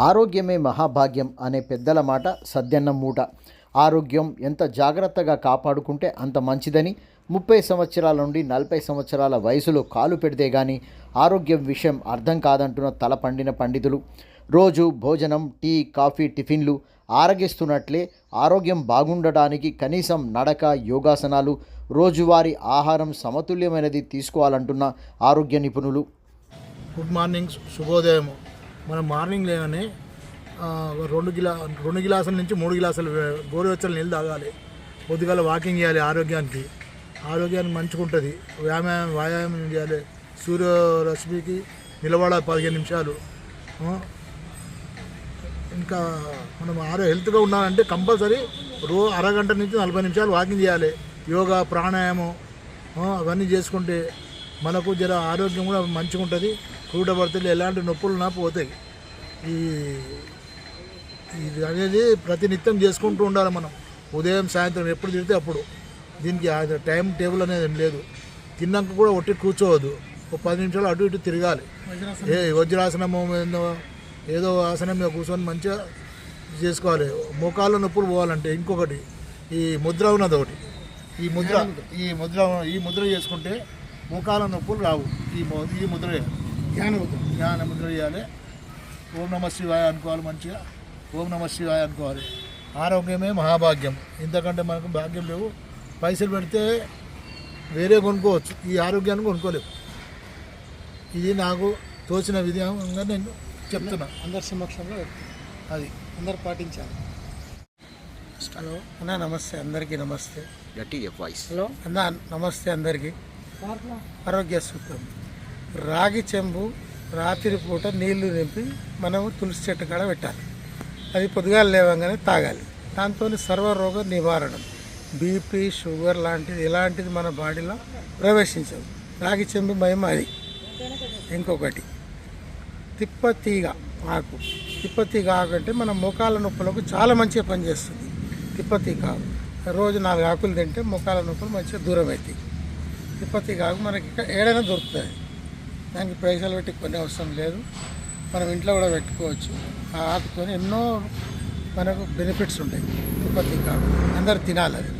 ఆరోగ్యమే మహాభాగ్యం అనే పెద్దల మాట సద్యన్నం మూట. ఆరోగ్యం ఎంత జాగ్రత్తగా కాపాడుకుంటే అంత మంచిదని 30 సంవత్సరాల నుండి 40 సంవత్సరాల వయసులో కాలు పెడితే గానీ ఆరోగ్యం విషయం అర్థం కాదంటున్న తల పండిన పండితులు. రోజు భోజనం, టీ, కాఫీ, టిఫిన్లు ఆరగిస్తున్నట్లే ఆరోగ్యం బాగుండటానికి కనీసం నడక, యోగాసనాలు, రోజువారీ ఆహారం సమతుల్యమైనది తీసుకోవాలంటున్న ఆరోగ్య నిపుణులు. గుడ్ మార్నింగ్, శుభోదయం. మనం మార్నింగ్ లేగానే 2 గ్లాసుల నుంచి 3 గ్లాసులు గోరువెచ్చని నీళ్ళు తాగాలి. పొద్దుగాల వాకింగ్ చేయాలి. ఆరోగ్యానికి మంచిగా ఉంటుంది. వ్యాయామం చేయాలి. సూర్యరశ్మికి నిలబడాలి 15 నిమిషాలు. ఇంకా మనం హెల్త్గా ఉండాలంటే కంపల్సరీ అరగంట నుంచి 40 నిమిషాలు వాకింగ్ చేయాలి. యోగా, ప్రాణాయామం అవన్నీ చేసుకుంటే మనకు జర ఆరోగ్యం కూడా మంచిగా ఉంటుంది. కూడబడితే ఎలాంటి నొప్పులు నా పోతాయి. ఇది అనేది ప్రతినిత్యం చేసుకుంటూ ఉండాలి. మనం ఉదయం, సాయంత్రం ఎప్పుడు తిరిగితే అప్పుడు. దీనికి టైం టేబుల్ అనేది ఏం లేదు. తిన్నాక కూడా ఒట్టి కూర్చోవద్దు. ఒక 10 నిమిషాలు అటు ఇటు తిరగాలి. వజ్రాసనము ఏదో ఆసనం మీద కూర్చొని మంచిగా చేసుకోవాలి. మోకాళ్ళ నొప్పులు పోవాలంటే ఇంకొకటి ఈ ముద్ర ఉన్నది ఒకటి. ఈ ముద్ర చేసుకుంటే మోకాళ్ళ నొప్పులు రావు. ఈ ముద్ర జ్ఞాన ముద్ర చేయాలి. ఓం నమ శివాయ అనుకోవాలి. మంచిగా ఓం నమ శివాయ అనుకోవాలి. ఆరోగ్యమే మహాభాగ్యం. ఇంతకంటే మనకు భాగ్యం లేవు. పైసలు పెడితే వేరే కొనుక్కోవచ్చు, ఈ ఆరోగ్యాన్ని కొనుక్కోలేవు. ఇది నాకు తోచిన విధానంగా నేను చెప్తున్నా. అందరి సమక్షంలో అది అందరు పాటించాలి. హలో అన్న, నమస్తే అందరికీ. నమస్తే. హలో అన్న, నమస్తే అందరికీ. ఆరోగ్య సూత్రం: రాగి చెంబు రాత్రిపూట నీళ్లు నింపి మనము తులసి చెట్టు కాడ పెట్టాలి. అది పొద్దుగాల లేవగానే తాగాలి. దాంతో సర్వరోగ నివారణం, బీపీ, షుగర్ లాంటిది ఎలాంటిది మన బాడీలో ప్రవేశించదు. రాగి చెంబు మహిమ అది. ఇంకొకటి తిప్పతీగ ఆకు. తిప్పతీగ ఆకు అంటే మన మోకాల నొప్పులకు చాలా మంచిగా పనిచేస్తుంది. తిప్పతీగ ఆకు రోజు 4 ఆకులు తింటే మోకాల నొప్పులు మంచిగా దూరం అవుతాయి. తిప్పతీగ ఆకు మనకి ఏడైనా దొరుకుతుంది. దానికి పైసలు పెట్టి కొన్ని అవసరం లేదు. మనం ఇంట్లో కూడా పెట్టుకోవచ్చు. ఆ ఆకుతో ఎన్నో మనకు బెనిఫిట్స్ ఉంటాయి. తిప్పతీగ ఆకు అందరు తినాలి. అది